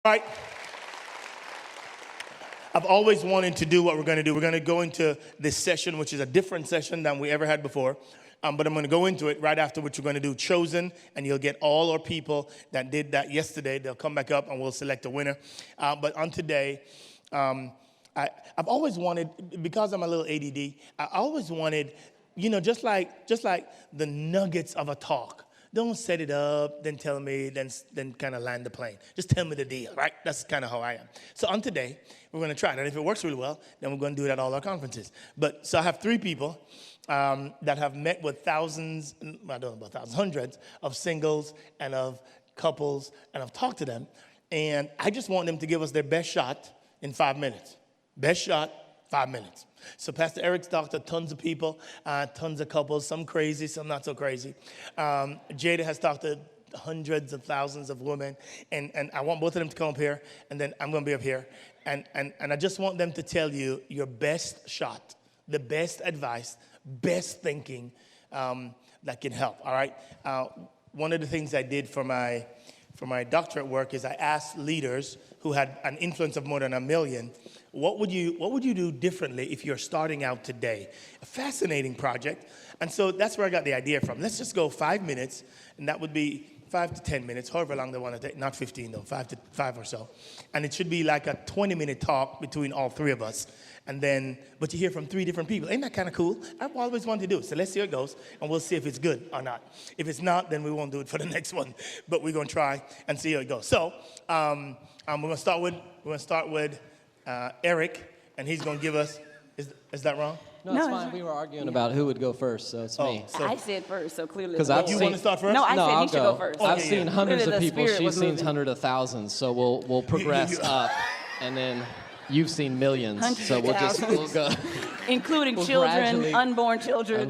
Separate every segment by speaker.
Speaker 1: All right. I've always wanted to do what we're going to do. We're going to go into this session, which is a different session than we ever had before. But I'm going to go into it right after which we're going to do Chosen, and you'll get all our people that did that yesterday. They'll come back up, and we'll select a winner. But on today, I've always wanted, because I'm a little ADD, I always wanted, just like the nuggets of a talk. Don't set it up, then tell me, then kind of land the plane. Just tell me the deal, right? That's kind of how I am. So on today, we're going to try it. And if it works really well, then we're going to do it at all our conferences. So I have three people that have met with thousands, I don't know about thousands, hundreds of singles and of couples, and I've talked to them. And I just want them to give us their best shot in 5 minutes. Best shot, 5 minutes. So Pastor Eric's talked to tons of people, tons of couples, some crazy, some not so crazy. Jada has talked to hundreds of thousands of women, and I want both of them to come up here, and then I'm going to be up here. And I just want them to tell you your best shot, the best advice, best thinking that can help, all right? One of the things I did for my doctorate work is I asked leaders who had an influence of more than 1 million, what would you do differently if you're starting out today? A fascinating project. And so that's where I got the idea from. Let's just go 5 minutes, and that would be 5 to 10 minutes, however long they want to take. Not 15 though, 5 or so. And it should be like a 20-minute talk between all three of us. But you hear from 3 different people. Ain't that kind of cool? I've always wanted to do it. So let's see how it goes, and we'll see if it's good or not. If it's not, then we won't do it for the next one. But we're going to try and see how it goes. So we're going to start with Eric, and he's going to give us. Is that wrong?
Speaker 2: No, it's fine. We were arguing about who would go first, so it's me.
Speaker 3: I said first, so clearly.
Speaker 1: Because you want to start first?
Speaker 3: No, I said
Speaker 2: I'll
Speaker 3: he should go first.
Speaker 2: I've seen hundreds
Speaker 3: Clearly
Speaker 2: of
Speaker 3: the
Speaker 2: people.
Speaker 3: spirit
Speaker 2: She's
Speaker 3: was
Speaker 2: seen
Speaker 3: moving.
Speaker 2: hundreds of thousands. So we'll progress up, and then you've seen millions.
Speaker 3: Hundreds
Speaker 2: So
Speaker 3: of
Speaker 2: we'll go.
Speaker 3: Including
Speaker 2: We'll
Speaker 3: children,
Speaker 2: gradually-
Speaker 3: unborn children.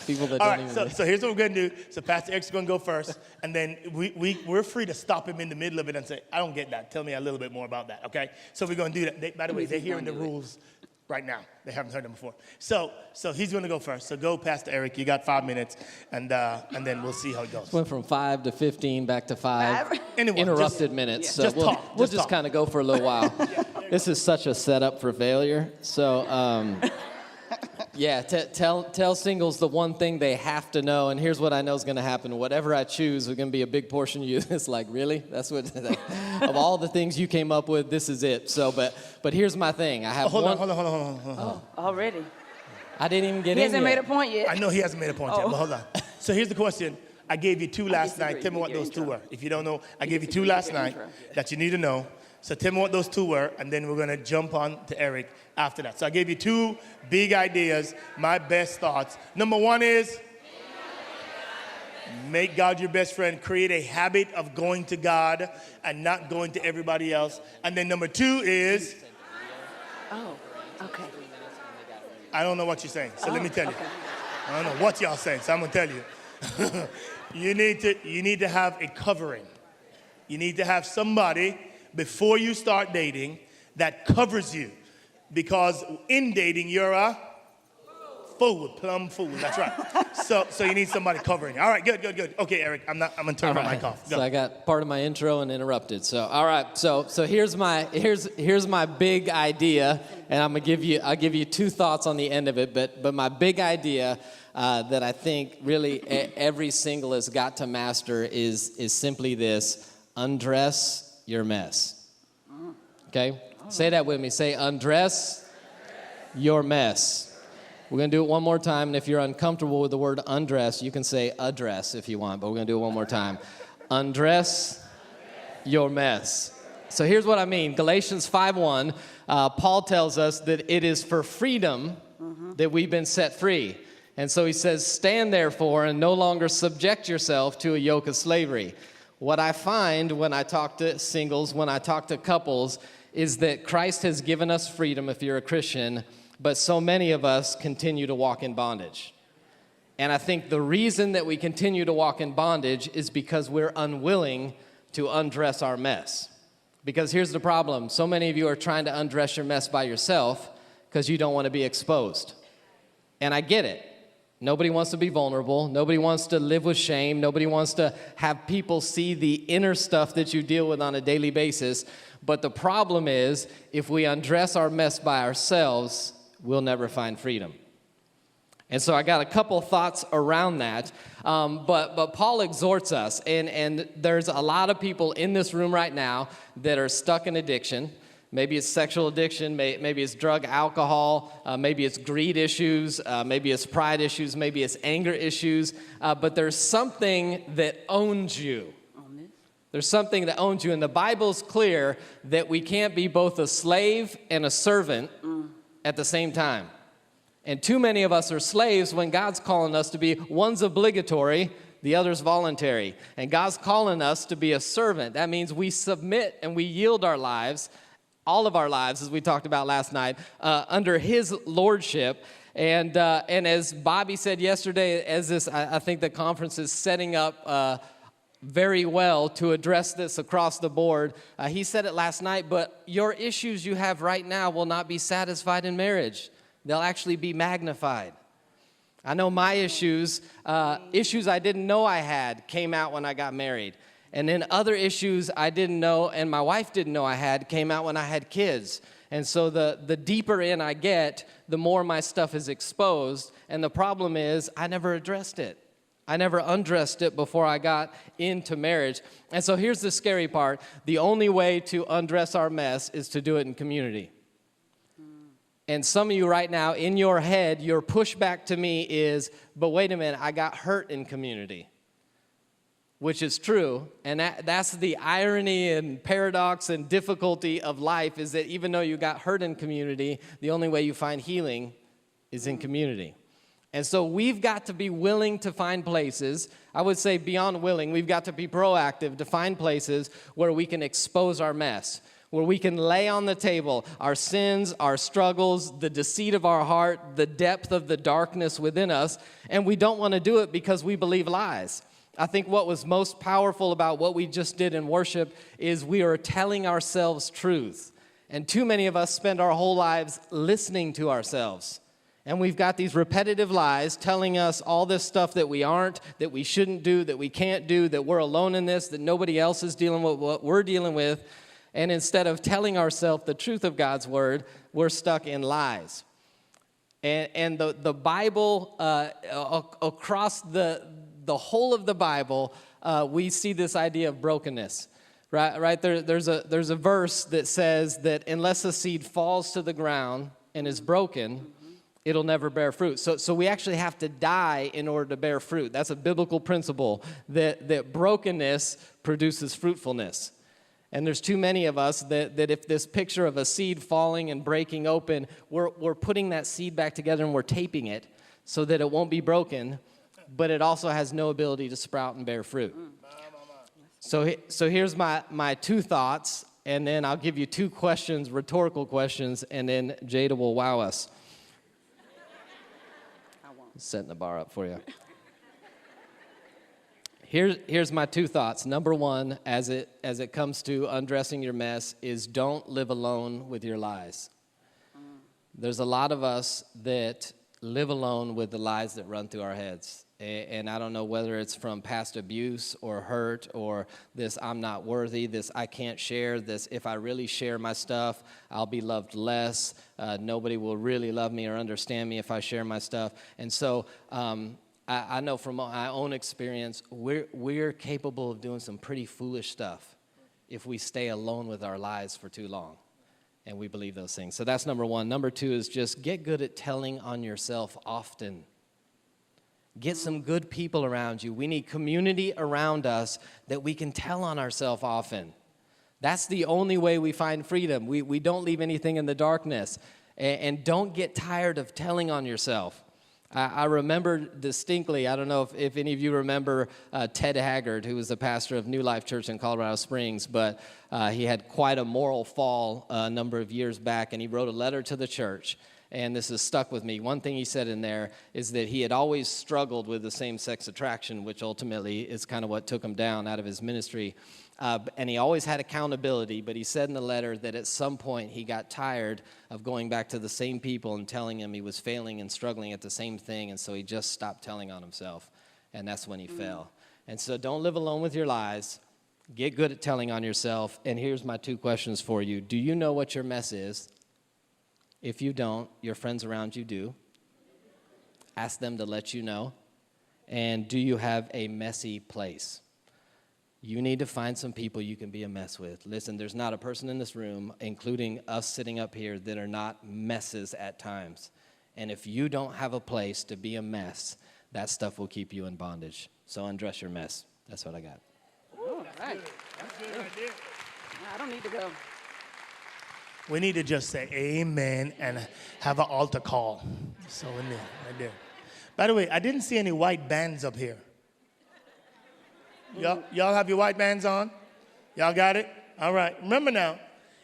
Speaker 2: People that
Speaker 1: All
Speaker 2: don't
Speaker 1: right,
Speaker 2: even.
Speaker 1: so here's what we're going to do. So Pastor Eric's going to go first, and then we're free to stop him in the middle of it and say, I don't get that. Tell me a little bit more about that, okay? So we're going to do that. By the way, they're hearing the rules right now. They haven't heard them before. So he's going to go first. So go, Pastor Eric. You got 5 minutes, and then we'll see how it goes.
Speaker 2: Went from 5 to 15, back to 5.
Speaker 1: Anyway,
Speaker 2: Interrupted minutes. So
Speaker 1: just talk.
Speaker 2: We'll
Speaker 1: Just
Speaker 2: just
Speaker 1: talk.
Speaker 2: kind of go for a little while. This is such a setup for failure. So, yeah, tell singles the one thing they have to know, and here's what I know is going to happen. Whatever I choose is going to be a big portion of you. It's like, really? That's what, of all the things you came up with, this is it. So, but here's my thing. I have
Speaker 1: Hold on.
Speaker 3: Oh, already.
Speaker 2: I didn't even get
Speaker 3: He
Speaker 2: in
Speaker 3: hasn't
Speaker 2: yet.
Speaker 3: made a point yet.
Speaker 1: I know he hasn't made a point yet, but hold on. So here's the question. I gave you 2 last
Speaker 3: disagree.
Speaker 1: night. Tell me what
Speaker 3: Your
Speaker 1: those 2
Speaker 3: intro.
Speaker 1: were. If you don't know, I gave you 2 last night that you need to know. So tell me what those 2 were, and then we're going to jump on to Eric after that. So I gave you 2 big ideas, my best thoughts. Number 1 is make God your best friend. Create a habit of going to God and not going to everybody else. And then number 2 is,
Speaker 3: Oh, okay.
Speaker 1: I don't know what you're saying, so let me tell you.
Speaker 3: Okay.
Speaker 1: I don't know what y'all saying, so I'm going to tell you. You need to have a covering. You need to have somebody before you start dating that covers you. Because in dating, you're a fool, plum fool. That's right. So you need somebody covering you. All right, good. Okay, Eric, I'm going to turn my mic off. Go.
Speaker 2: So I got part of my intro and interrupted. So all right. So here's my big idea, and I'll give you 2 thoughts on the end of it. But my big idea that I think really every single has got to master is simply this: undress your mess. Okay? Say that with me. Say undress your mess. We're going to do it one more time, and if you're uncomfortable with the word undress, you can say address if you want, but we're going to do it one more time. Undress your mess. So here's what I mean. Galatians 5:1, Paul tells us that it is for freedom that we've been set free. And so he says, stand therefore and no longer subject yourself to a yoke of slavery. What I find when I talk to singles, when I talk to couples, is that Christ has given us freedom if you're a Christian, but so many of us continue to walk in bondage. And I think the reason that we continue to walk in bondage is because we're unwilling to undress our mess. Because here's the problem. So many of you are trying to undress your mess by yourself because you don't want to be exposed. And I get it. Nobody wants to be vulnerable. Nobody wants to live with shame. Nobody wants to have people see the inner stuff that you deal with on a daily basis. But the problem is, if we undress our mess by ourselves, we'll never find freedom. And so I got a couple thoughts around that. But Paul exhorts us, and there's a lot of people in this room right now that are stuck in addiction. Maybe it's sexual addiction, maybe it's drug, alcohol, maybe it's greed issues, maybe it's pride issues, maybe it's anger issues. But there's something that owns you. There's something that owns you. And the Bible's clear that we can't be both a slave and a servant at the same time. And too many of us are slaves when God's calling us to be, one's obligatory, the other's voluntary. And God's calling us to be a servant. That means we submit and we yield our lives, all of our lives, as we talked about last night, under His lordship. And as Bobby said yesterday, I think the conference is setting up very well to address this across the board. He said it last night, but your issues you have right now will not be satisfied in marriage. They'll actually be magnified. I know my issues I didn't know I had, came out when I got married. And then other issues I didn't know and my wife didn't know I had came out when I had kids. And so the deeper in I get, the more my stuff is exposed. And the problem is I never addressed it. I never undressed it before I got into marriage. And so here's the scary part. The only way to undress our mess is to do it in community. And some of you right now, in your head, your pushback to me is, but wait a minute, I got hurt in community. Which is true, and that's the irony and paradox and difficulty of life, is that even though you got hurt in community, the only way you find healing is in community. And so we've got to be willing to find places, I would say beyond willing, we've got to be proactive to find places where we can expose our mess, where we can lay on the table our sins, our struggles, the deceit of our heart, the depth of the darkness within us, and we don't want to do it because we believe lies. I think what was most powerful about what we just did in worship is we are telling ourselves truth. And too many of us spend our whole lives listening to ourselves. And we've got these repetitive lies telling us all this stuff that we aren't, that we shouldn't do, that we can't do, that we're alone in this, that nobody else is dealing with what we're dealing with. And instead of telling ourselves the truth of God's word, we're stuck in lies. And the Bible, across the whole of the Bible, we see this idea of brokenness. Right? There's a verse that says that unless a seed falls to the ground and is broken, it'll never bear fruit. So we actually have to die in order to bear fruit. That's a biblical principle, that brokenness produces fruitfulness. And there's too many of us that if this picture of a seed falling and breaking open, we're putting that seed back together and we're taping it so that it won't be broken, but it also has no ability to sprout and bear fruit. So here's my two thoughts, and then I'll give you two questions, rhetorical questions, and then Jada will wow us. Setting the bar up for you. Here's my two thoughts. Number one, as it comes to undressing your mess, is don't live alone with your lies. There's a lot of us that live alone with the lies that run through our heads. And I don't know whether it's from past abuse or hurt or this I'm not worthy, this I can't share, this if I really share my stuff, I'll be loved less. Nobody will really love me or understand me if I share my stuff. And so I know from my own experience, we're capable of doing some pretty foolish stuff if we stay alone with our lies for too long and we believe those things. So that's number one. Number two is just get good at telling on yourself often. Get some good people around you. We need community around us that we can tell on ourselves often. That's the only way we find freedom. We don't leave anything in the darkness. And don't get tired of telling on yourself. I remember distinctly, I don't know if any of you remember Ted Haggard, who was the pastor of New Life Church in Colorado Springs, but he had quite a moral fall a number of years back, and he wrote a letter to the church. And this has stuck with me. One thing he said in there is that he had always struggled with the same-sex attraction, which ultimately is kind of what took him down out of his ministry. And he always had accountability, but he said in the letter that at some point he got tired of going back to the same people and telling him he was failing and struggling at the same thing, and so he just stopped telling on himself, and that's when he fell. And so don't live alone with your lies. Get good at telling on yourself, and here's my 2 questions for you. Do you know what your mess is? If you don't, your friends around you do. Ask them to let you know. And do you have a messy place? You need to find some people you can be a mess with. Listen, there's not a person in this room, including us sitting up here, that are not messes at times. And if you don't have a place to be a mess, that stuff will keep you in bondage. So undress your mess. That's what I got.
Speaker 3: All right.
Speaker 1: That's good right there.
Speaker 3: I don't need to go.
Speaker 1: We need to just say amen and have an altar call. So in there, right there. By the way, I didn't see any white bands up here. Y'all have your white bands on? Y'all got it? All right. Remember now,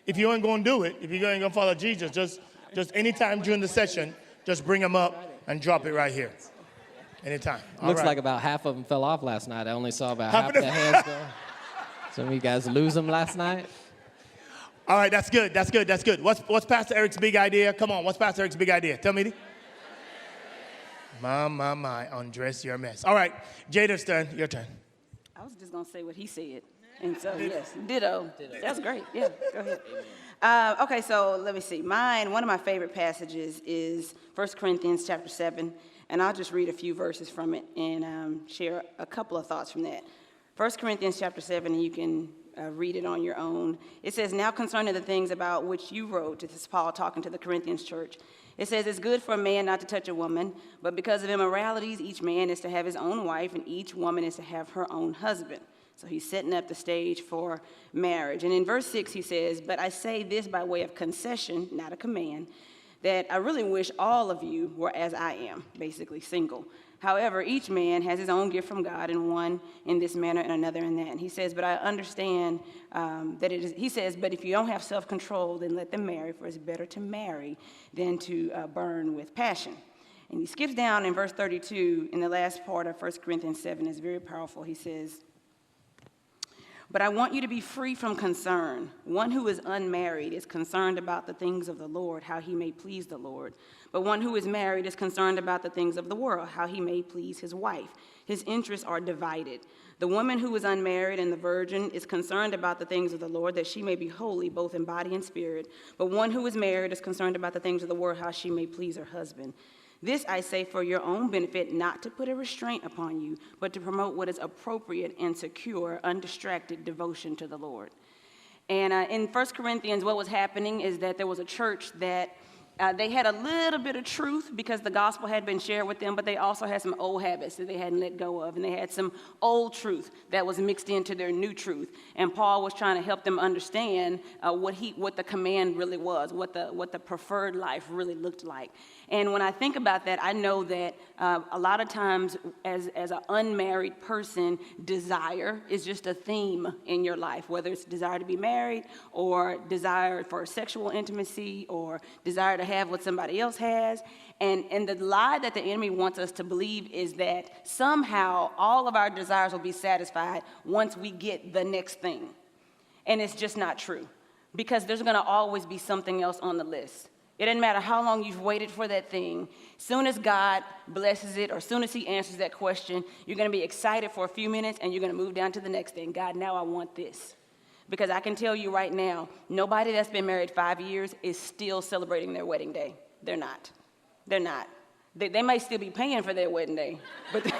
Speaker 1: if you ain't going to do it, if you ain't going to follow Jesus, just anytime during the session, just bring them up and drop it right here. Anytime. All
Speaker 2: Looks
Speaker 1: right.
Speaker 2: like about half of them fell off last night. I only saw about half the hands go. Some of you guys lose them last night?
Speaker 1: All right, that's good. That's good. That's good. What's Pastor Eric's big idea? Come on, what's Pastor Eric's big idea? Tell me. My, undress your mess. All right, Jada's turn. Your turn.
Speaker 3: I was just going to say what he said. And so, yes, ditto. That's great. Yeah, go ahead. Okay, so let me see. One of my favorite passages is 1 Corinthians chapter 7. And I'll just read a few verses from it and share a couple of thoughts from that. 1 Corinthians chapter 7, and you can read it on your own. It says, now concerning the things about which you wrote, this is Paul talking to the Corinthians church. It says, it's good for a man not to touch a woman, but because of immoralities, each man is to have his own wife, and each woman is to have her own husband. So he's setting up the stage for marriage. And in verse 6, he says, but I say this by way of concession, not a command, that I really wish all of you were as I am, basically single. However, each man has his own gift from God, and one in this manner and another in that. And he says, but I understand that it is, he says, but if you don't have self-control, then let them marry, for it's better to marry than to burn with passion. And he skips down in verse 32, in the last part of 1 Corinthians 7, is very powerful. He says, but I want you to be free from concern. One who is unmarried is concerned about the things of the Lord, how he may please the Lord. But one who is married is concerned about the things of the world, how he may please his wife. His interests are divided. The woman who is unmarried and the virgin is concerned about the things of the Lord, that she may be holy both in body and spirit. But one who is married is concerned about the things of the world, how she may please her husband. This I say for your own benefit, not to put a restraint upon you, but to promote what is appropriate and secure, undistracted devotion to the Lord. And in 1 Corinthians, what was happening is that there was a church that they had a little bit of truth because the gospel had been shared with them, but they also had some old habits that they hadn't let go of. And they had some old truth that was mixed into their new truth. And Paul was trying to help them understand what the command really was, what the preferred life really looked like. And when I think about that, I know that a lot of times as an unmarried person, desire is just a theme in your life, whether it's desire to be married or desire for sexual intimacy or desire to have what somebody else has. And the lie that the enemy wants us to believe is that somehow all of our desires will be satisfied once we get the next thing. And it's just not true, because there's going to always be something else on the list. It doesn't matter how long you've waited for that thing. Soon as God blesses it, or soon as he answers that question, you're going to be excited for a few minutes, and you're going to move down to the next thing. God, now I want this. Because I can tell you right now, nobody that's been married 5 years is still celebrating their wedding day. They're not. They're not. They may still be paying for their wedding day, but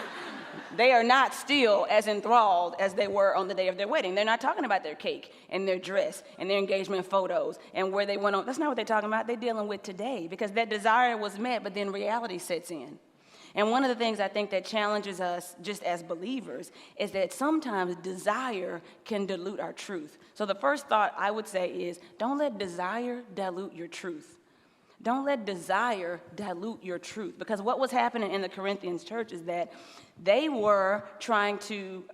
Speaker 3: they are not still as enthralled as they were on the day of their wedding. They're not talking about their cake and their dress and their engagement photos and where they went on. That's not what they're talking about. They're dealing with today, because that desire was met, but then reality sets in. And one of the things I think that challenges us just as believers is that sometimes desire can dilute our truth. So the first thought I would say is, don't let desire dilute your truth. Don't let desire dilute your truth. Because what was happening in the Corinthians church is that they were trying to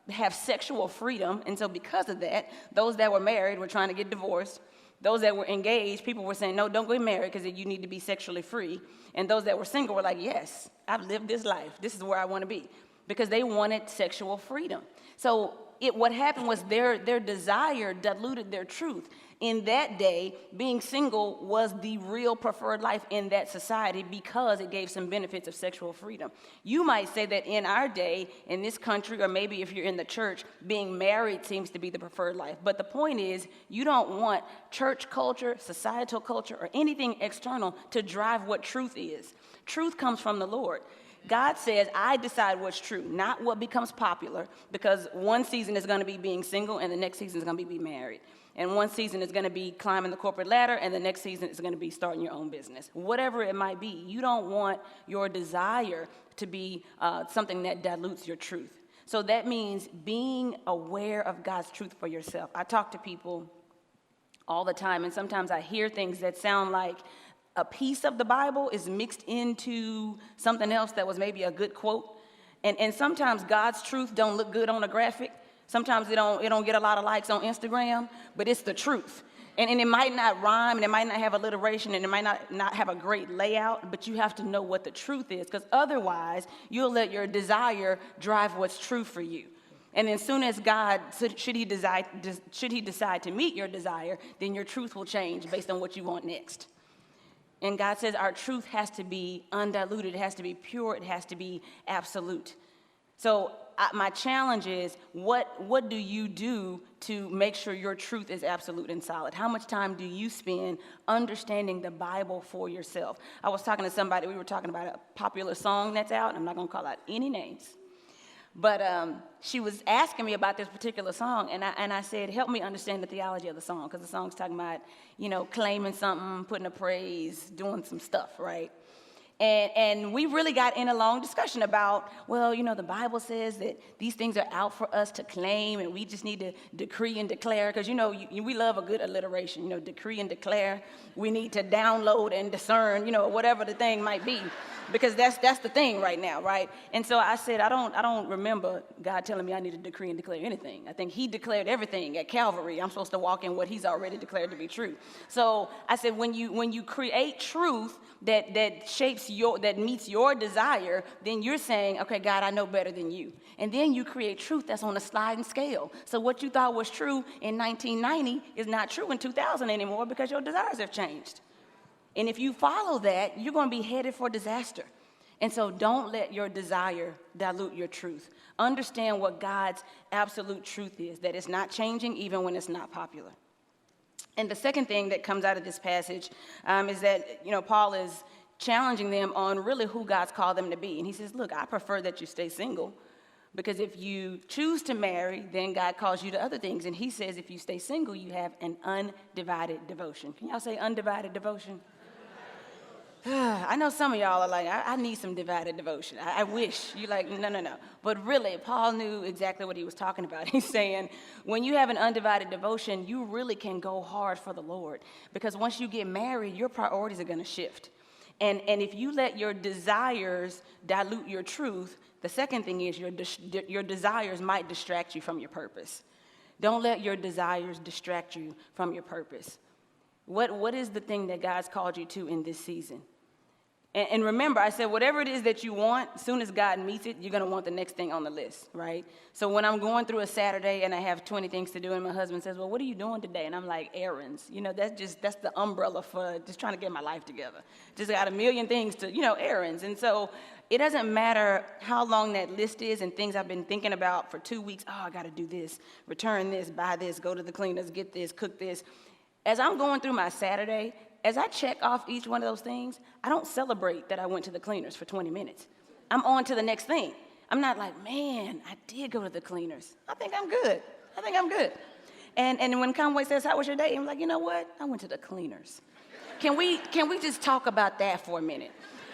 Speaker 3: have sexual freedom. And so because of that, those that were married were trying to get divorced. Those that were engaged, people were saying, no, don't get married because you need to be sexually free. And those that were single were like, yes, I've lived this life. This is where I want to be. Because they wanted sexual freedom. So what happened was their desire diluted their truth. In that day, being single was the real preferred life in that society because it gave some benefits of sexual freedom. You might say that in our day, in this country, or maybe if you're in the church, being married seems to be the preferred life. But the point is, you don't want church culture, societal culture, or anything external to drive what truth is. Truth comes from the Lord. God says, I decide what's true, not what becomes popular, because one season is going to be being single and the next season is going to be married. And one season is going to be climbing the corporate ladder and the next season is going to be starting your own business. Whatever it might be, you don't want your desire to be something that dilutes your truth. So that means being aware of God's truth for yourself. I talk to people all the time, and sometimes I hear things that sound like a piece of the Bible is mixed into something else that was maybe a good quote. And sometimes God's truth don't look good on a graphic. Sometimes it don't get a lot of likes on Instagram, but it's the truth. And it might not rhyme, and it might not have alliteration, and it might not have a great layout, but you have to know what the truth is, because otherwise you'll let your desire drive what's true for you. And as soon as God, should he decide to meet your desire, then your truth will change based on what you want next. And God says our truth has to be undiluted, it has to be pure, it has to be absolute. So my challenge is, what do you do to make sure your truth is absolute and solid? How much time do you spend understanding the Bible for yourself? I was talking to somebody, we were talking about a popular song that's out. I'm not going to call out any names. But she was asking me about this particular song, and I said, help me understand the theology of the song, because the song's talking about, claiming something, putting a praise, doing some stuff, right? And we really got in a long discussion about, well, the Bible says that these things are out for us to claim, and we just need to decree and declare, because, we love a good alliteration, decree and declare. We need to download and discern, whatever the thing might be, because that's the thing right now, right? And so I said, I don't remember God telling me I need to decree and declare anything. I think he declared everything at Calvary. I'm supposed to walk in what he's already declared to be true. So I said, when you create truth that shapes that meets your desire, then you're saying, okay, God, I know better than you. And then you create truth that's on a sliding scale. So what you thought was true in 1990 is not true in 2000 anymore, because your desires have changed. And if you follow that, you're going to be headed for disaster. And so don't let your desire dilute your truth. Understand what God's absolute truth is, that it's not changing even when it's not popular. And the second thing that comes out of this passage is that, Paul is challenging them on really who God's called them to be. And he says, look, I prefer that you stay single, because if you choose to marry, then God calls you to other things. And he says if you stay single, you have an undivided devotion. Can y'all say undivided devotion? I know some of y'all are like, I need some divided devotion. I wish. You're like, no. But really, Paul knew exactly what he was talking about. He's saying, when you have an undivided devotion, you really can go hard for the Lord. Because once you get married, your priorities are going to shift. And if you let your desires dilute your truth, the second thing is your desires might distract you from your purpose. Don't let your desires distract you from your purpose. What is the thing that God's called you to in this season? And remember, I said, whatever it is that you want, as soon as God meets it, you're going to want the next thing on the list, right? So when I'm going through a Saturday and I have 20 things to do, and my husband says, well, what are you doing today? And I'm like, errands. That's the umbrella for just trying to get my life together. Just got a million things to, errands. And so it doesn't matter how long that list is and things I've been thinking about for 2 weeks. Oh, I got to do this, return this, buy this, go to the cleaners, get this, cook this. As I'm going through my Saturday, as I check off each one of those things, I don't celebrate that I went to the cleaners for 20 minutes. I'm on to the next thing. I'm not like, man, I did go to the cleaners. I think I'm good. And when Conway says, how was your day? I'm like, you know what? I went to the cleaners. Can we just talk about that for a minute?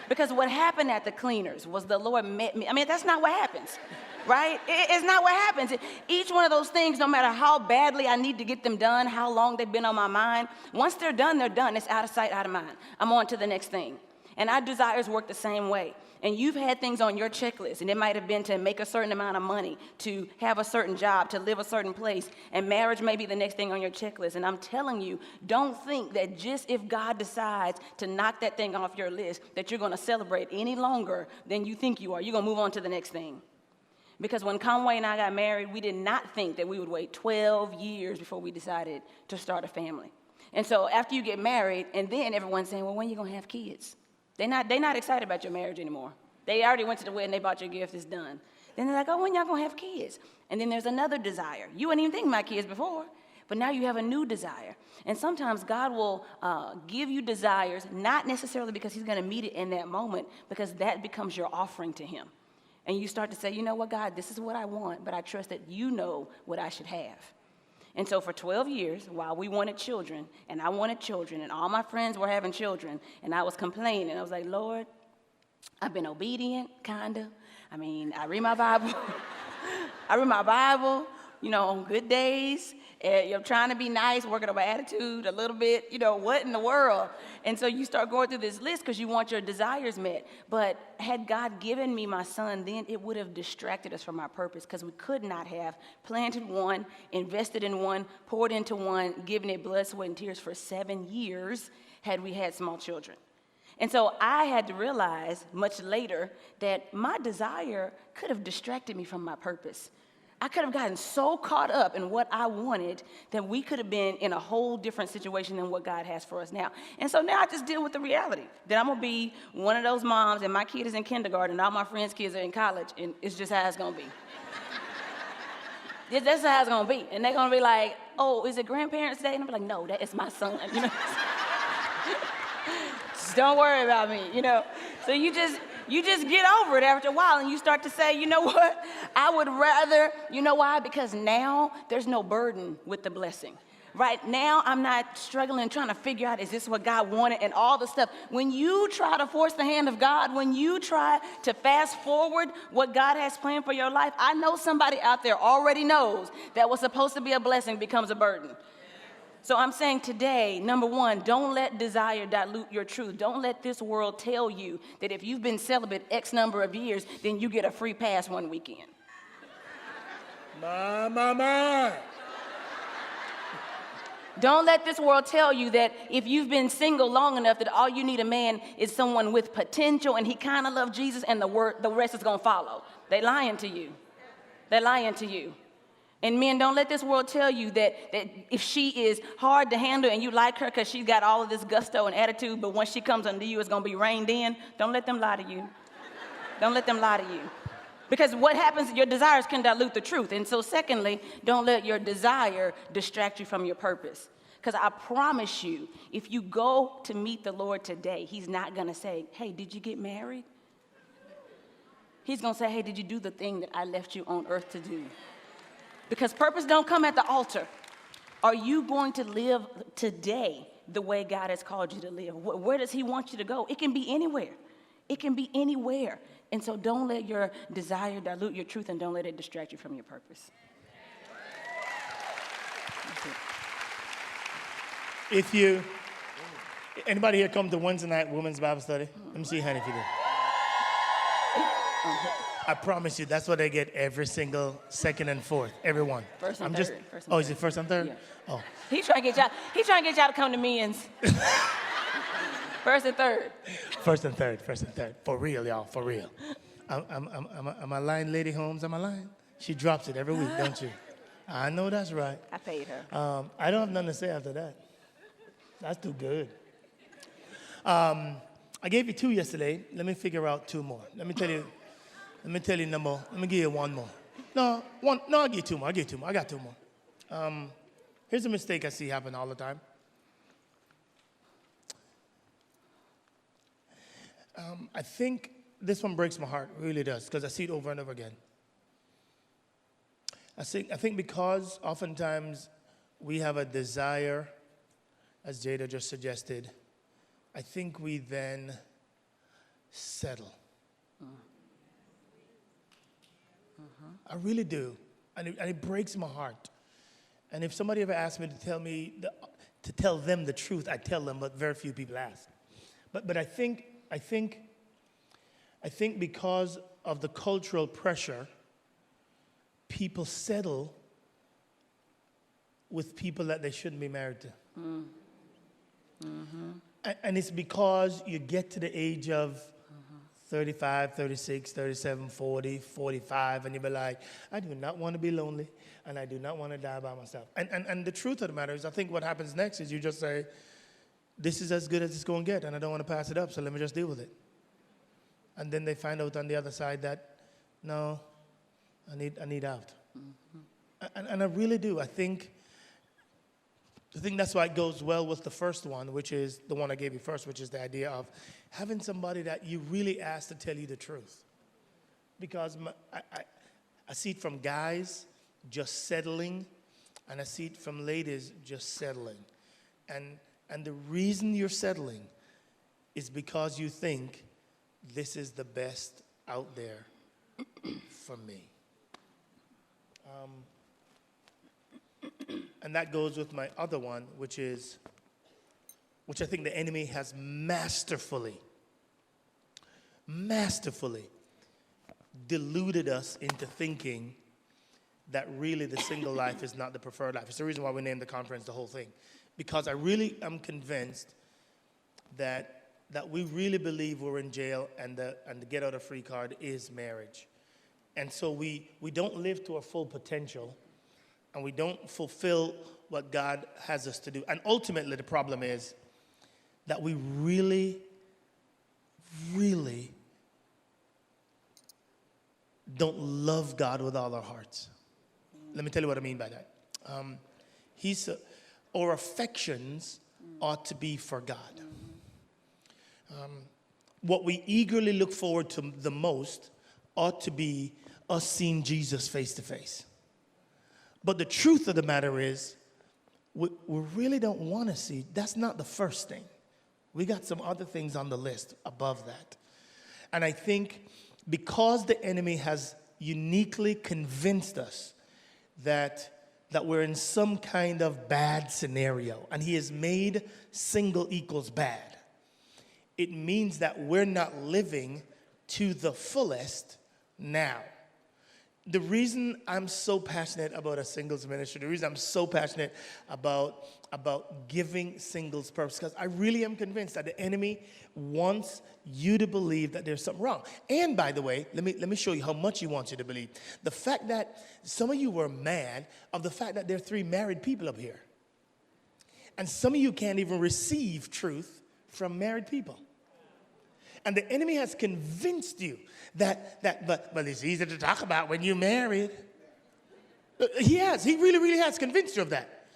Speaker 3: Because what happened at the cleaners was the Lord met me. I mean, that's not what happens, right? It's not what happens. Each one of those things, no matter how badly I need to get them done, how long they've been on my mind, once they're done, they're done. It's out of sight, out of mind. I'm on to the next thing. And our desires work the same way. And you've had things on your checklist, and it might have been to make a certain amount of money, to have a certain job, to live a certain place, and marriage may be the next thing on your checklist. And I'm telling you, don't think that just if God decides to knock that thing off your list, that you're going to celebrate any longer than you think you are. You're going to move on to the next thing. Because when Conway and I got married, we did not think that we would wait 12 years before we decided to start a family. And so after you get married, and then everyone's saying, well, when are you going to have kids? They're not excited about your marriage anymore. They already went to the wedding, they bought your gift, it's done. Then they're like, oh, when y'all going to have kids? And then there's another desire. You weren't even thinking about kids before, but now you have a new desire. And sometimes God will give you desires, not necessarily because he's going to meet it in that moment, because that becomes your offering to him. And you start to say, you know what, God, this is what I want, but I trust that you know what I should have. And so for 12 years, while we wanted children, and I wanted children, and all my friends were having children, and I was complaining, I was like, Lord, I've been obedient, kind of. I mean, I read my Bible. I read my Bible, on good days. You're trying to be nice, working on my attitude a little bit, what in the world? And so you start going through this list because you want your desires met. But had God given me my son, then it would have distracted us from our purpose, because we could not have planted one, invested in one, poured into one, given it blood, sweat, and tears for 7 years had we had small children. And so I had to realize much later that my desire could have distracted me from my purpose. I could have gotten so caught up in what I wanted that we could have been in a whole different situation than what God has for us now. And so now I just deal with the reality that I'm going to be one of those moms, and my kid is in kindergarten, and all my friends' kids are in college, and it's just how it's going to be. That's how it's going to be. And they're going to be like, oh, is it grandparents' day? And I'm like, no, that is my son. Just don't worry about me, So you just get over it after a while, and you start to say, you know what? I would rather, why? Because now there's no burden with the blessing. Right now, I'm not struggling trying to figure out, is this what God wanted, and all the stuff. When you try to force the hand of God, when you try to fast forward what God has planned for your life, I know somebody out there already knows that what's supposed to be a blessing becomes a burden. So I'm saying today, number one, don't let desire dilute your truth. Don't let this world tell you that if you've been celibate X number of years, then you get a free pass one weekend.
Speaker 1: My.
Speaker 3: Don't let this world tell you that if you've been single long enough that all you need a man is someone with potential and he kind of loves Jesus and the rest is going to follow. They're lying to you. They're lying to you. And men, don't let this world tell you that if she is hard to handle and you like her because she's got all of this gusto and attitude, but once she comes under you, it's going to be reined in. Don't let them lie to you. Don't let them lie to you. Because what happens, your desires can dilute the truth. And so secondly, don't let your desire distract you from your purpose. Because I promise you, if you go to meet the Lord today, he's not going to say, hey, did you get married? He's going to say, hey, did you do the thing that I left you on earth to do? Because purpose don't come at the altar. Are you going to live today the way God has called you to live? Where does he want you to go? It can be anywhere. It can be anywhere. And so don't let your desire dilute your truth, and don't let it distract you from your purpose.
Speaker 1: Anybody here come to Wednesday night women's Bible study? Let me see your hand if you do. I promise you, that's what they get every single second and fourth, everyone.
Speaker 3: First and third.
Speaker 1: Is it first and third?
Speaker 3: Yeah.
Speaker 1: Oh.
Speaker 3: He's trying to get y'all to come to men's. First and third.
Speaker 1: First and third. For real, y'all, for real. Am I lying, Lady Holmes? Am I lying? She drops it every week, don't you? I know that's right.
Speaker 3: I paid her.
Speaker 1: I don't have nothing to say after that. That's too good. I gave you 2 yesterday. Let me figure out 2 more. Let me tell you no more. Let me give you 1 more. No, I'll give you 2 more. I got 2 more. Here's a mistake I see happen all the time. I think this one breaks my heart, it really does, because I see it over and over again. I think because oftentimes we have a desire, as Jada just suggested, I think we then settle. I really do, and it breaks my heart. And if somebody ever asked me to tell them the truth, I tell them, but very few people ask. But I think because of the cultural pressure, people settle with people that they shouldn't be married to. And it's because you get to the age of 35, 36, 37, 40, 45, and you'll be like, I do not want to be lonely, and I do not want to die by myself. And the truth of the matter is, I think what happens next is you just say, this is as good as it's going to get, and I don't want to pass it up, so let me just deal with it. And then they find out on the other side that, no, I need out. Mm-hmm. And I really do. I think that's why it goes well with the first one, which is the one I gave you first, which is the idea of having somebody that you really ask to tell you the truth. Because I see it from guys just settling, and I see it from ladies just settling. And the reason you're settling is because you think this is the best out there for me. And that goes with my other one, which I think the enemy has masterfully deluded us into thinking that really the single life is not the preferred life. It's the reason why we named the conference the whole thing. Because I really am convinced that we really believe we're in jail and the get out of free card is marriage. And so we don't live to our full potential, and we don't fulfill what God has us to do. And ultimately the problem is that we really, really don't love God with all our hearts. Let me tell you what I mean by that. Our affections ought to be for God. What we eagerly look forward to the most ought to be us seeing Jesus face to face. But the truth of the matter is, we really don't want to see. That's not the first thing. We got some other things on the list above that. And I think because the enemy has uniquely convinced us that we're in some kind of bad scenario, and he has made single equals bad, it means that we're not living to the fullest now. The reason I'm so passionate about a singles ministry, the reason I'm so passionate about giving singles purpose, because I really am convinced that the enemy wants you to believe that there's something wrong. And by the way, let me show you how much he wants you to believe. The fact that some of you were mad of the fact that there are 3 married people up here. And some of you can't even receive truth from married people. And the enemy has convinced you that it's easy to talk about when you're married. He really, really has convinced you of that.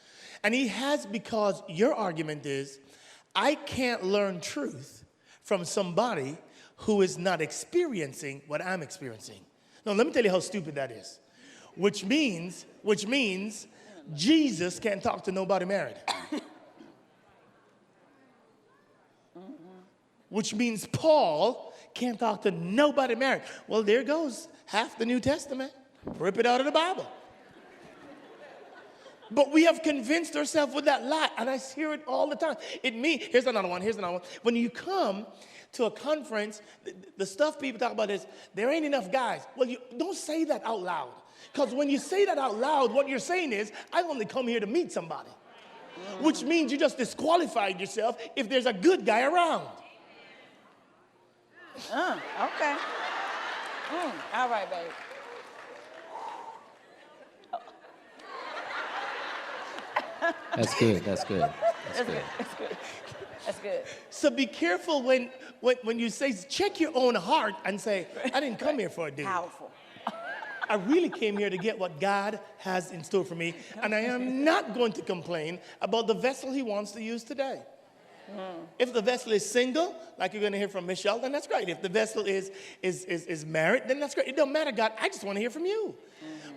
Speaker 1: And he has, because your argument is, I can't learn truth from somebody who is not experiencing what I'm experiencing. Now, let me tell you how stupid that is. Which means Jesus can't talk to nobody married. Which means Paul can't talk to nobody married. Well, there goes half the New Testament. Rip it out of the Bible. But we have convinced ourselves with that lie, and I hear it all the time. Here's another one. When you come to a conference, the stuff people talk about is, there ain't enough guys. Well, you don't say that out loud. Because when you say that out loud, what you're saying is, I only come here to meet somebody. Which means you just disqualified yourself if there's a good guy around.
Speaker 3: Okay. All right, babe.
Speaker 2: That's good.
Speaker 3: That's good.
Speaker 1: So be careful when you say, check your own heart and say, I didn't come here for a dude.
Speaker 3: Powerful.
Speaker 1: I really came here to get what God has in store for me, and I am not going to complain about the vessel he wants to use today. If the vessel is single, like you're going to hear from Michelle, then that's great. If the vessel is married, then that's great. It don't matter, God. I just want to hear from you.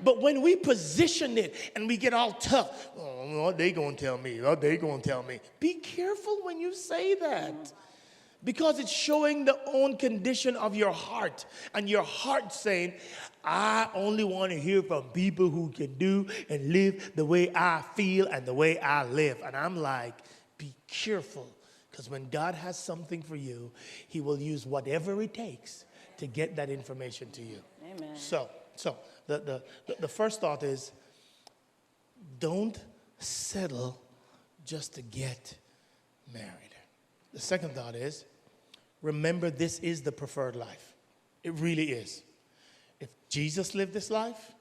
Speaker 1: But when we position it and we get all tough, what they going to tell me? What they going to tell me? Be careful when you say that. Because it's showing the own condition of your heart. And your heart saying, I only want to hear from people who can do and live the way I feel and the way I live. And I'm like, be careful. Because when God has something for you, he will use whatever it takes to get that information to you.
Speaker 3: Amen.
Speaker 1: So the first thought is, don't settle just to get married. The second thought is, remember this is the preferred life. It really is. If Jesus lived this life,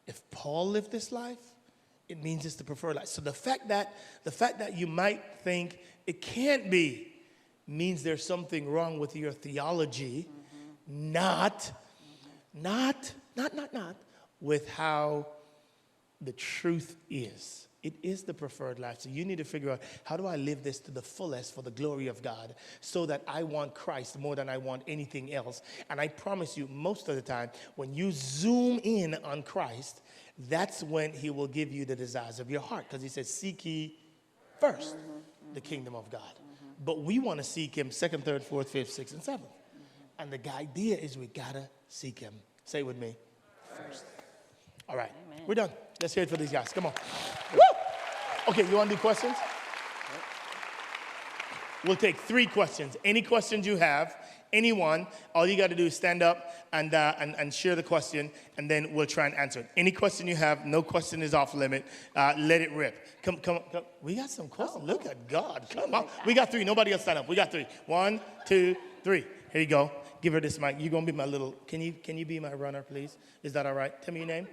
Speaker 1: if Paul lived this life, it means it's the preferred life. So the fact that you might think it can't be means there's something wrong with your theology, not with how the truth is. It is the preferred life. So you need to figure out, how do I live this to the fullest for the glory of God so that I want Christ more than I want anything else? And I promise you, most of the time, when you zoom in on Christ, that's when he will give you the desires of your heart. Because he says, seek ye first the kingdom of God. But we want to seek him second, third, fourth, fifth, sixth, and seventh. And the idea is we got to seek him. Say it with me. First. All right. Amen. We're done. Let's hear it for these guys. Come on. Woo! Okay, you want to do questions? We'll take 3 questions. Any questions you have, anyone, all you got to do is stand up and share the question, and then we'll try and answer it. Any question you have, no question is off limit. Let it rip. Come. We got some questions. Look at God. Come on. We got 3. Nobody else stand up. We got 3. 1, 2, 3. Here you go. Give her this mic. You're going to be my little, can you be my runner, please? Is that all right? Tell me your name.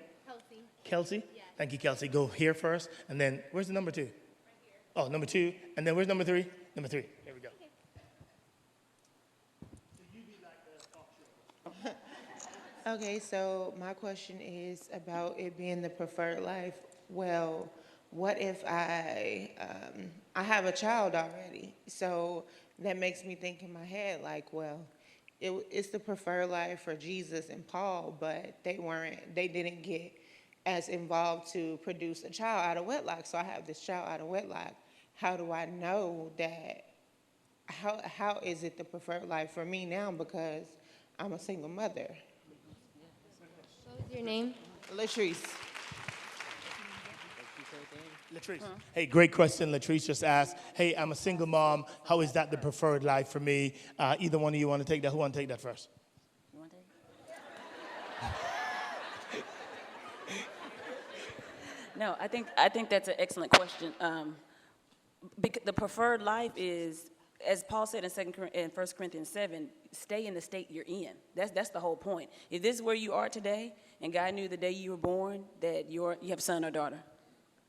Speaker 1: Kelsey? Yes. Thank you, Kelsey. Go here first, and then, where's the number 2? Right here. Oh, number 2. And then where's number 3? Number 3. Here we go. Okay. So you be like the talk show.
Speaker 4: Okay, so my question is about it being the preferred life. Well, what if I have a child already? So that makes me think in my head, like, well, it's the preferred life for Jesus and Paul, but they didn't get as involved to produce a child out of wedlock. So I have this child out of wedlock. How do I know that? How is it the preferred life for me now, because I'm a single mother?
Speaker 5: What was your name?
Speaker 4: Latrice.
Speaker 1: Latrice. Hey, great question. Latrice just asked, hey, I'm a single mom. How is that the preferred life for me? Either one of you want to take that? Who want to take that first?
Speaker 3: You want to take it? No, I think that's an excellent question. The preferred life is, as Paul said in 1 Corinthians 7, stay in the state you're in. That's the whole point. If this is where you are today, and God knew the day you were born that you have a son or daughter,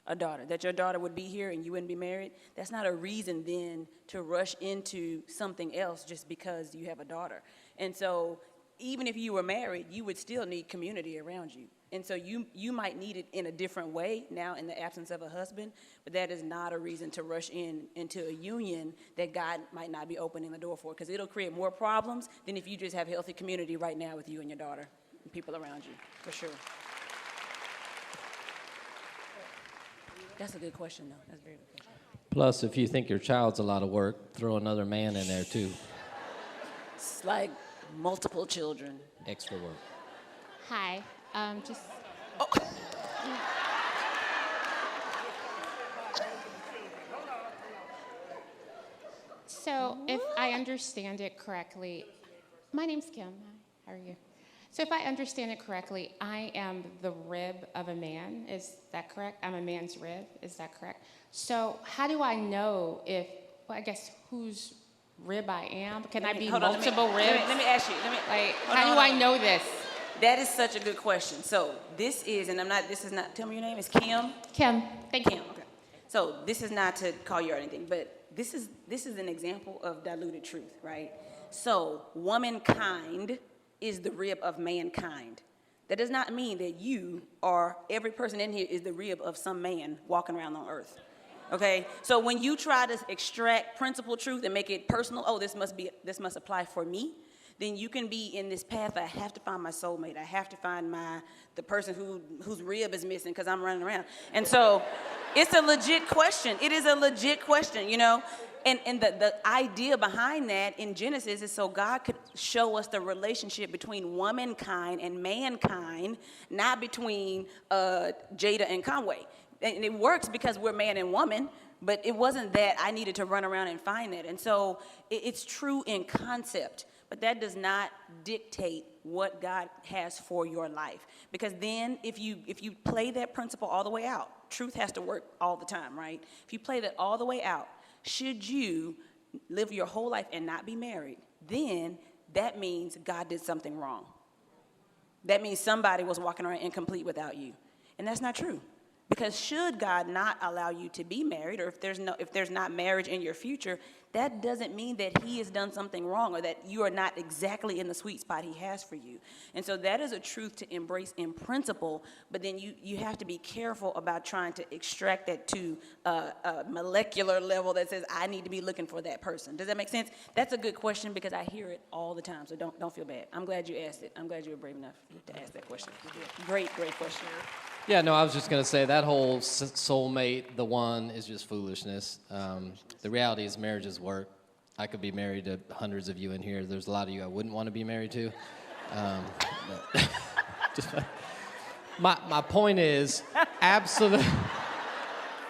Speaker 3: that your daughter would be here and you wouldn't be married, that's not a reason then to rush into something else just because you have a daughter. And so even if you were married, you would still need community around you. And so you might need it in a different way now in the absence of a husband, but that is not a reason to rush into a union that God might not be opening the door for, because it'll create more problems than if you just have healthy community right now with you and your daughter and people around you, for sure. That's a good question, though. That's a very good question.
Speaker 2: Plus, if you think your child's a lot of work, throw another man in there, too.
Speaker 3: It's like multiple children.
Speaker 2: Extra work.
Speaker 5: Hi. Just.
Speaker 3: Oh.
Speaker 5: So, if I understand it correctly, my name's Kim. Hi, how are you? So, if I understand it correctly, I am the rib of a man. Is that correct? I'm a man's rib. Is that correct? So, how do I know whose rib I am? Can I be multiple ribs?
Speaker 3: Let me ask you.
Speaker 5: How do I know this?
Speaker 3: That is such a good question. So this is not, tell me your name, is Kim?
Speaker 5: Kim, thank you.
Speaker 3: Kim, okay. So this is not to call you or anything, but this is an example of diluted truth, right? So womankind is the rib of mankind. That does not mean that you or every person in here is the rib of some man walking around on earth. Okay? So when you try to extract principle truth and make it personal, this must apply for me, then you can be in this path. I have to find my soulmate. I have to find the person whose rib is missing because I'm running around. And so it's a legit question. It is a legit question, you know. And the idea behind that in Genesis is so God could show us the relationship between womankind and mankind, not between Jada and Conway. And it works because we're man and woman, but it wasn't that I needed to run around and find that. And so it's true in concept. But that does not dictate what God has for your life. Because then if you play that principle all the way out, truth has to work all the time, right? If you play that all the way out, should you live your whole life and not be married, then that means God did something wrong. That means somebody was walking around incomplete without you. And that's not true. Because should God not allow you to be married, or if there's not marriage in your future, that doesn't mean that he has done something wrong or that you are not exactly in the sweet spot he has for you. And so that is a truth to embrace in principle, but then you have to be careful about trying to extract that to a molecular level that says, I need to be looking for that person. Does that make sense? That's a good question because I hear it all the time, so don't feel bad. I'm glad you asked it. I'm glad you were brave enough to ask that question. Great question.
Speaker 2: Yeah, no, I was just going to say that whole soulmate, the one, is just foolishness. The reality is marriage is work. I could be married to hundreds of you in here. There's a lot of you I wouldn't want to be married to. My point is,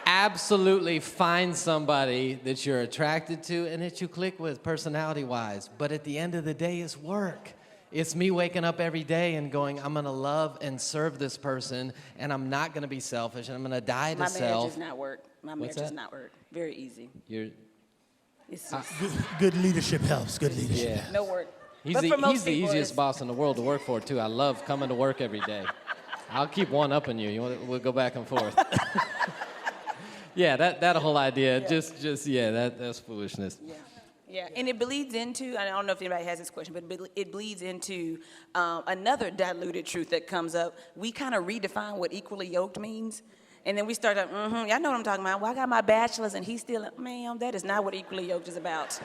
Speaker 2: absolutely find somebody that you're attracted to and that you click with personality-wise. But at the end of the day, it's work. It's me waking up every day and going, I'm going to love and serve this person, and I'm not going to be selfish, and I'm going to die to self.
Speaker 3: My marriage does not work. My marriage does not work. Very easy. It's just,
Speaker 1: Good leadership helps. Good leadership.
Speaker 2: Yeah.
Speaker 3: no work.
Speaker 2: He's the easiest boss in the world to work for, too. I love coming to work every day. I'll keep one-upping you. We'll go back and forth. Yeah, that whole idea, that's foolishness.
Speaker 3: Yeah, and it bleeds into, I don't know if anybody has this question, but it bleeds into another diluted truth that comes up. We kind of redefine what equally yoked means. And then we start up, y'all know what I'm talking about. Well, I got my bachelor's and he's still, ma'am, that is not what equally yoked is about.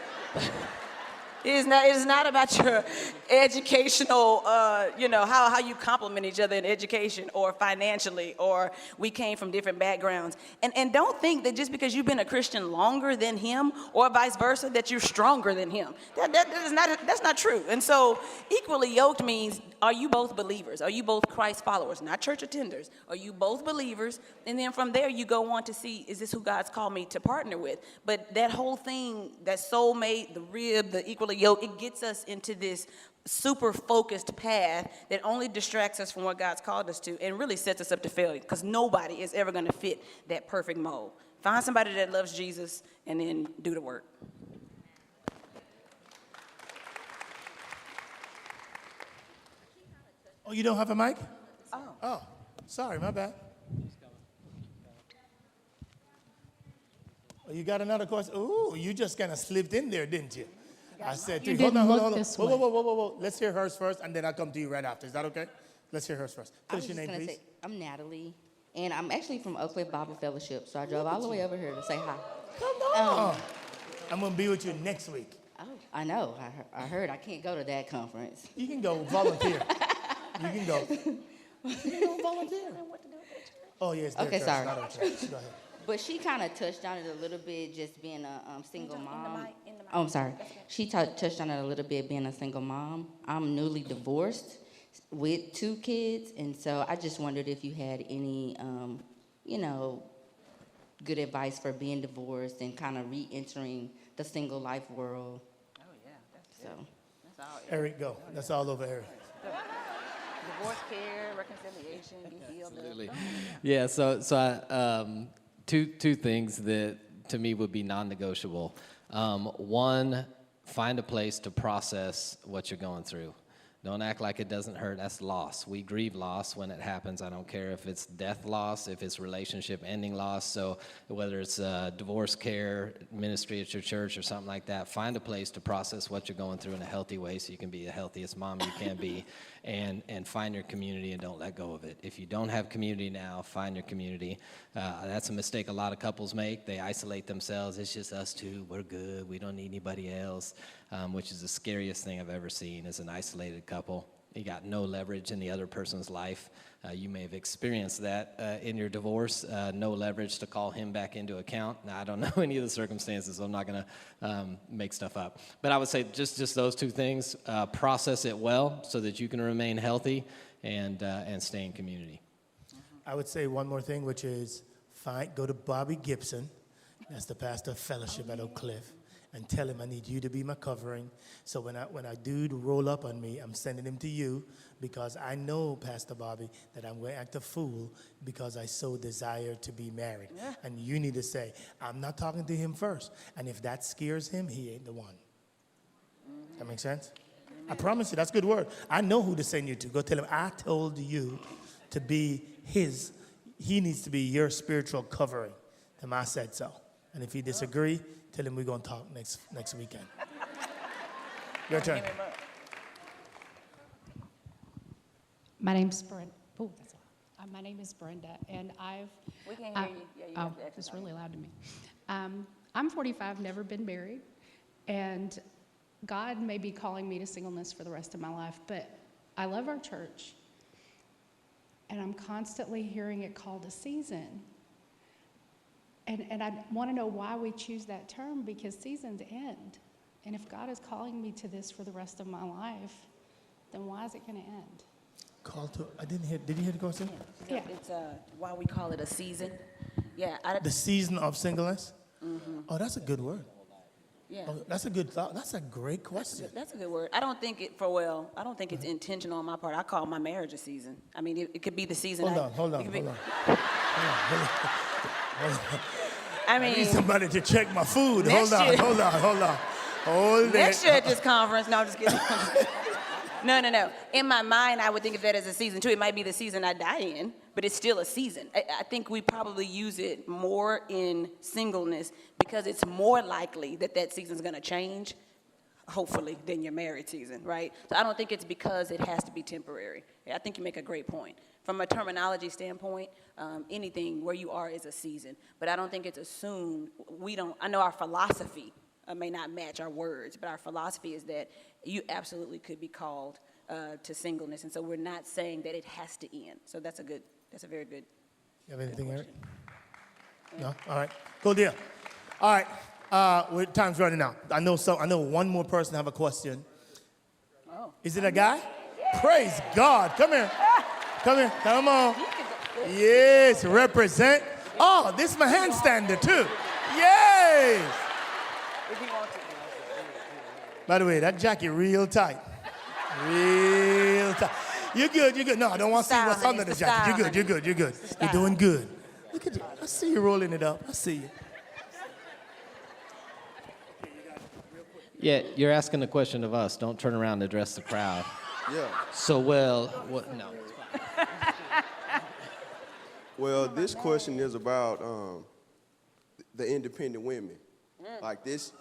Speaker 3: It is not about your educational, how you complement each other in education or financially, or we came from different backgrounds. And don't think that just because you've been a Christian longer than him or vice versa, that you're stronger than him. That's not true. And so equally yoked means, are you both believers? Are you both Christ followers, not church attenders? Are you both believers? And then from there you go on to see, is this who God's called me to partner with? But that whole thing, that soulmate, the rib, the equally yoked, it gets us into this super focused path that only distracts us from what God's called us to and really sets us up to failure because nobody is ever going to fit that perfect mold. Find somebody that loves Jesus and then do the work.
Speaker 1: Oh, you don't have a mic? Oh, sorry, my bad. Oh, you got another question? Ooh, you just kind of slipped in there, didn't you? I said,
Speaker 6: You
Speaker 1: hold on.
Speaker 6: didn't look this way.
Speaker 1: Whoa. Let's hear hers first, and then I'll come to you right after. Is that okay? Let's hear hers first.
Speaker 6: I
Speaker 1: Tell us
Speaker 6: was
Speaker 1: your
Speaker 6: just
Speaker 1: name,
Speaker 6: gonna
Speaker 1: please.
Speaker 6: say, I'm Natalie, and I'm actually from Oak Cliff Bible Fellowship, so I drove all the way over here to say hi.
Speaker 1: Come on. I'm going to be with you next week.
Speaker 6: Oh, I know. I heard I can't go to that conference.
Speaker 1: You can go volunteer. You can go. You can go volunteer. Oh, yes.
Speaker 6: Okay,
Speaker 1: church,
Speaker 6: sorry.
Speaker 1: not our church. Go ahead.
Speaker 6: But she kind of touched on it a little bit, just being a single mom. Oh, I'm sorry. She touched on it a little bit, being a single mom. I'm newly divorced with 2 kids, and so I just wondered if you had any, good advice for being divorced and kind of re-entering the single life world.
Speaker 3: Oh, yeah, that's it. That's all.
Speaker 1: Eric, go. That's all over Eric.
Speaker 3: Divorce care, reconciliation, be healed.
Speaker 2: Absolutely. Yeah, so I, two things that to me would be non-negotiable. One, find a place to process what you're going through. Don't act like it doesn't hurt. That's loss. We grieve loss when it happens. I don't care if it's death loss, if it's relationship ending loss. So whether it's divorce care, ministry at your church or something like that, find a place to process what you're going through in a healthy way so you can be the healthiest mom you can be. And find your community and don't let go of it. If you don't have community now, find your community. That's a mistake a lot of couples make. They isolate themselves. It's just us two. We're good. We don't need anybody else, which is the scariest thing I've ever seen is an isolated couple. You got no leverage in the other person's life. You may have experienced that in your divorce, no leverage to call him back into account. Now, I don't know any of the circumstances, so I'm not going to make stuff up. But I would say just those 2 things, process it well so that you can remain healthy and stay in community.
Speaker 1: I would say one more thing, which is go to Bobby Gibson. That's the pastor of fellowship at Oak Cliff. And tell him I need you to be my covering. So when I do roll up on me, I'm sending him to you because I know, Pastor Bobby, that I'm going to act a fool because I so desire to be married. Yeah. And you need to say, I'm not talking to him first. And if that scares him, he ain't the one. That makes sense? I promise you, that's a good word. I know who to send you to. Go tell him, I told you to be his. He needs to be your spiritual covering. And I said so. And if you disagree, tell him we're going to talk next weekend. Your turn.
Speaker 7: My name's Brenda. Oh, that's loud. My name is Brenda, and
Speaker 3: We can't hear you. Yeah, you have to
Speaker 7: it's really loud to me. I'm 45, never been married, and God may be calling me to singleness for the rest of my life, but I love our church, and I'm constantly hearing it called a season. And I want to know why we choose that term, because seasons end. And if God is calling me to this for the rest of my life, then why is it going to end?
Speaker 1: Call to, I didn't hear, did you hear the question?
Speaker 7: Yeah.
Speaker 3: It's why we call it a season. Yeah.
Speaker 1: The season of singleness? Mm-hmm. Oh, that's a good word.
Speaker 3: Yeah.
Speaker 1: Oh, that's a good thought. That's a great question.
Speaker 3: That's a good word. I don't think it's intentional on my part. I call my marriage a season. I mean, it could be the season.
Speaker 1: Hold on.
Speaker 3: I
Speaker 1: I
Speaker 3: mean,
Speaker 1: need somebody to check my food.
Speaker 3: Next
Speaker 1: Hold
Speaker 3: year.
Speaker 1: on. Hold
Speaker 3: next
Speaker 1: it.
Speaker 3: year at this conference, no, I'm just kidding. No. In my mind, I would think of that as a season too. It might be the season I die in, but it's still a season. I think we probably use it more in singleness because it's more likely that season's gonna change, hopefully, than your married season, right? So I don't think it's because it has to be temporary. I think you make a great point. From a terminology standpoint, anything where you are is a season, but I don't think it's assumed. I know our philosophy may not match our words, but our philosophy is that you absolutely could be called to singleness, and so we're not saying that it has to end. So that's a very good.
Speaker 1: You have anything, Eric? No? All right. Cool deal. All right. Time's running out. I know one more person have a question.
Speaker 3: Oh.
Speaker 1: Is it a guy? Praise God. Come here. Come on. Yes, represent. Oh, this is my handstander too. Yay! By the way, that jacket real tight. Real tight. You're good. No, I don't want to see what's under the jacket. You're good. You're doing good. Look at you. I see you rolling it up. I see you.
Speaker 2: Yeah, you're asking a question of us. Don't turn around and address the crowd.
Speaker 8: Yeah.
Speaker 2: So, what? No.
Speaker 8: Well, this question is about the independent women. Like this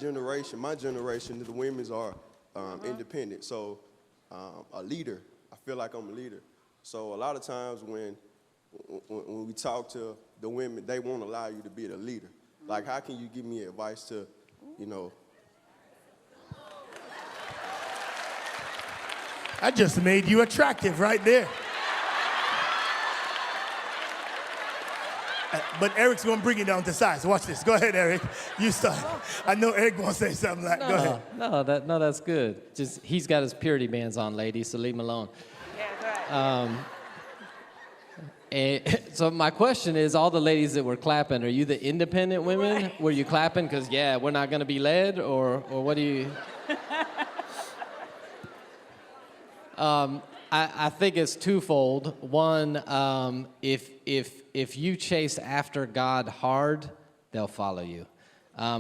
Speaker 8: generation, my generation, the women's are independent. So a leader, I feel like I'm a leader. So a lot of times when we talk to the women, they won't allow you to be the leader. Like, how can you give me advice to,
Speaker 1: I just made you attractive right there. But Eric's going to bring you down to size. Watch this. Go ahead, Eric. You start. I know Eric wants to say something like, go ahead.
Speaker 2: No, that's good. Just, he's got his purity bands on, ladies, so leave him alone.
Speaker 3: Yeah, that's right.
Speaker 2: And so my question is, all the ladies that were clapping, are you the independent women? Right. Were you clapping because, we're not going to be led, or what do you... I think it's twofold. One, if you chase after God hard, they'll follow you.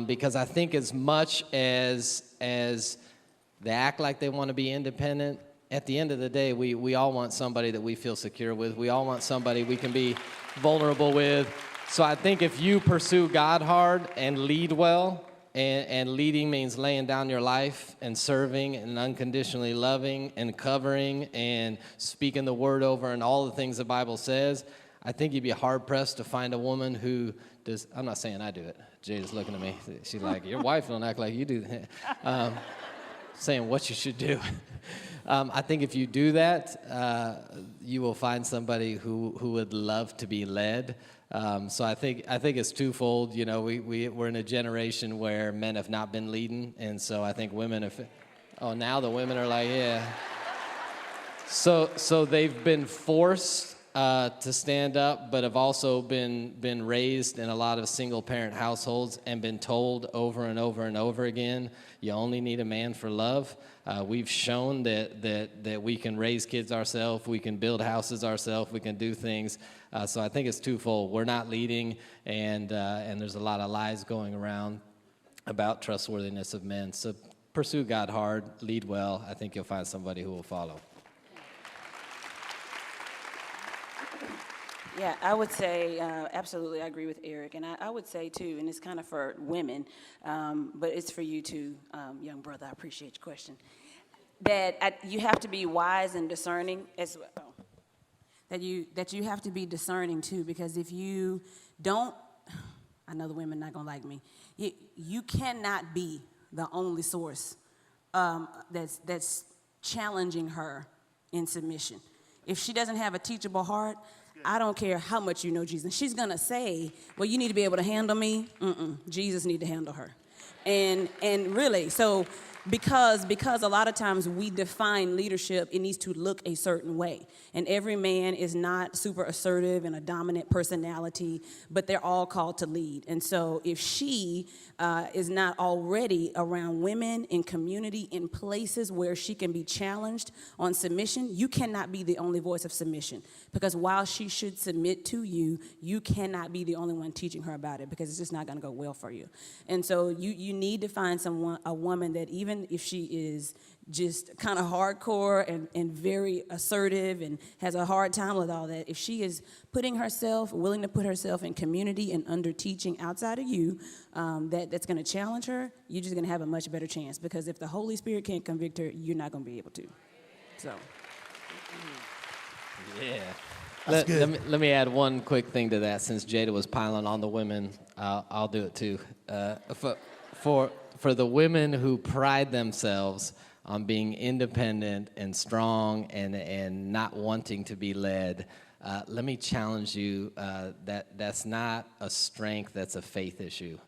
Speaker 2: Because I think as much as they act like they want to be independent, at the end of the day, we all want somebody that we feel secure with. We all want somebody we can be vulnerable with. So I think if you pursue God hard and lead well, and leading means laying down your life and serving and unconditionally loving and covering and speaking the word over and all the things the Bible says, I think you'd be hard-pressed to find a woman who does. I'm not saying I do it. Jada's looking at me. She's like, your wife don't act like you do that. Saying what you should do. I think if you do that, you will find somebody who would love to be led. So I think it's twofold. We're in a generation where men have not been leading, and so I think women have. Oh, now the women are like, yeah. So they've been forced to stand up, but have also been raised in a lot of single-parent households and been told over and over and over again, you only need a man for love. We've shown that we can raise kids ourselves, we can build houses ourselves, we can do things. So I think it's twofold. We're not leading, and there's a lot of lies going around about trustworthiness of men. So pursue God hard, lead well. I think you'll find somebody who will follow.
Speaker 3: Yeah, I would say, absolutely, I agree with Eric. And I would say, too, and it's kind of for women, but it's for you, too, young brother. I appreciate your question. That you have to be wise and discerning as well. That you have to be discerning, too, because if you don't, I know the women not going to like me, you cannot be the only source that's challenging her in submission. If she doesn't have a teachable heart, I don't care how much you know Jesus. She's going to say, well, you need to be able to handle me. Jesus need to handle her. And really, so because a lot of times we define leadership, it needs to look a certain way. And every man is not super assertive and a dominant personality, but they're all called to lead. And so if she is not already around women in community, in places where she can be challenged on submission, you cannot be the only voice of submission. Because while she should submit to you, you cannot be the only one teaching her about it, because it's just not going to go well for you. And so you need to find a woman that even if she is just kind of hardcore and very assertive and has a hard time with all that, if she is willing to put herself in community and under teaching outside of you, that's going to challenge her, you're just going to have a much better chance. Because if the Holy Spirit can't convict her, you're not going to be able to. So.
Speaker 2: Yeah.
Speaker 1: Let
Speaker 2: me add one quick thing to that. Since Jada was piling on the women, I'll do it too. For the women who pride themselves on being independent and strong and not wanting to be led, let me challenge you that's not a strength, that's a faith issue.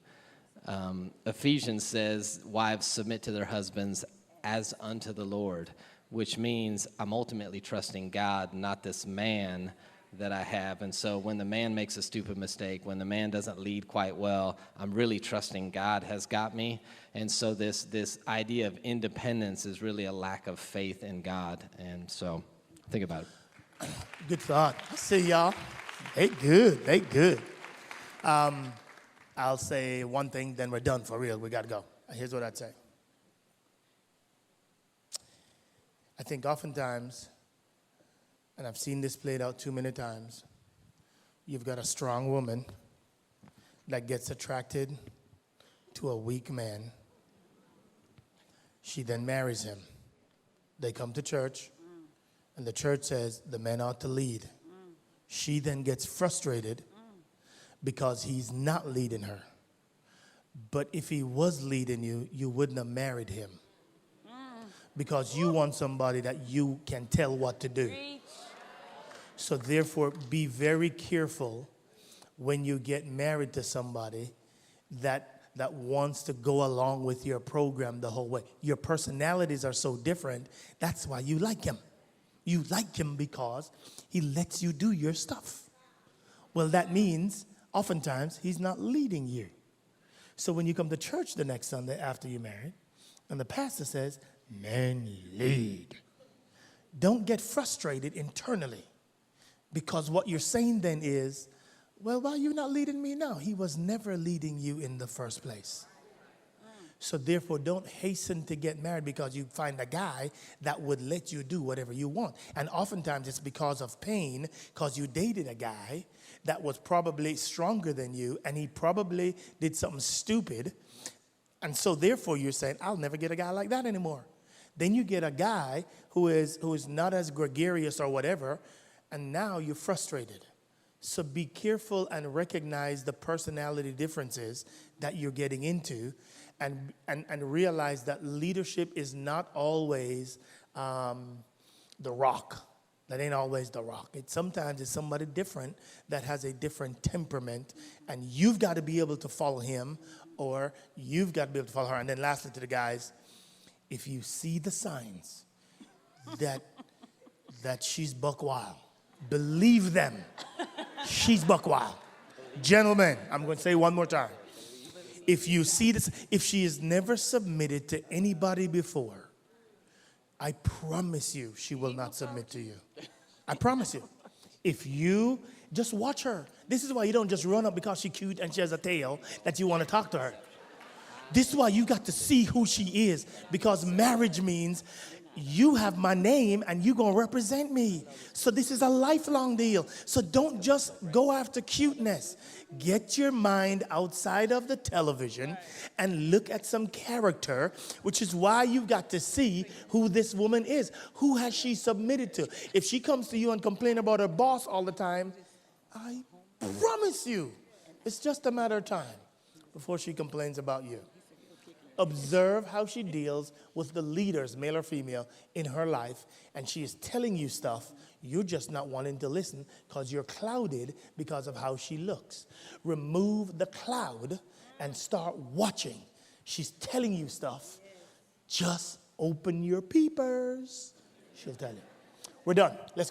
Speaker 2: Ephesians says, wives submit to their husbands as unto the Lord, which means I'm ultimately trusting God, not this man that I have. And so when the man makes a stupid mistake, when the man doesn't lead quite well, I'm really trusting God has got me. And so this idea of independence is really a lack of faith in God. And so think about it.
Speaker 1: Good thought. I see y'all. They good. I'll say one thing, then we're done for real. We got to go. Here's what I'd say. I think oftentimes, and I've seen this played out too many times, you've got a strong woman that gets attracted to a weak man. She then marries him. They come to church, and the church says the man ought to lead. She then gets frustrated because he's not leading her. But if he was leading you, you wouldn't have married him. Because you want somebody that you can tell what to do. So therefore, be very careful when you get married to somebody that wants to go along with your program the whole way. Your personalities are so different, that's why you like him. You like him because he lets you do your stuff. Well, that means oftentimes he's not leading you. So when you come to church the next Sunday after you're married, and the pastor says, men lead, don't get frustrated internally, because what you're saying then is, well, why are you not leading me now? He was never leading you in the first place. So therefore, don't hasten to get married because you find a guy that would let you do whatever you want. And oftentimes it's because of pain, because you dated a guy that was probably stronger than you, and he probably did something stupid. And so therefore you're saying, I'll never get a guy like that anymore. Then you get a guy who is not as gregarious or whatever, and now you're frustrated. So be careful and recognize the personality differences that you're getting into, and realize that leadership is not always the rock. That ain't always the rock. Sometimes it's somebody different that has a different temperament, and you've got to be able to follow him, or you've got to be able to follow her. And then lastly to the guys, if you see the signs that she's buck wild, believe them. She's buck wild. Gentlemen, I'm going to say one more time. If you see this, if she has never submitted to anybody before, I promise you she will not submit to you. I promise you. If you just watch her. This is why you don't just run up because she's cute and she has a tail that you want to talk to her. This is why you got to see who she is, because marriage means you have my name and you're going to represent me. So this is a lifelong deal. So don't just go after cuteness. Get your mind outside of the television and look at some character, which is why you've got to see who this woman is. Who has she submitted to? If she comes to you and complain about her boss all the time, I promise you, it's just a matter of time before she complains about you. Observe how she deals with the leaders, male or female, in her life, and she is telling you stuff. You're just not wanting to listen because you're clouded because of how she looks. Remove the cloud and start watching. She's telling you stuff. Just open your peepers. She'll tell you. We're done. Let's go.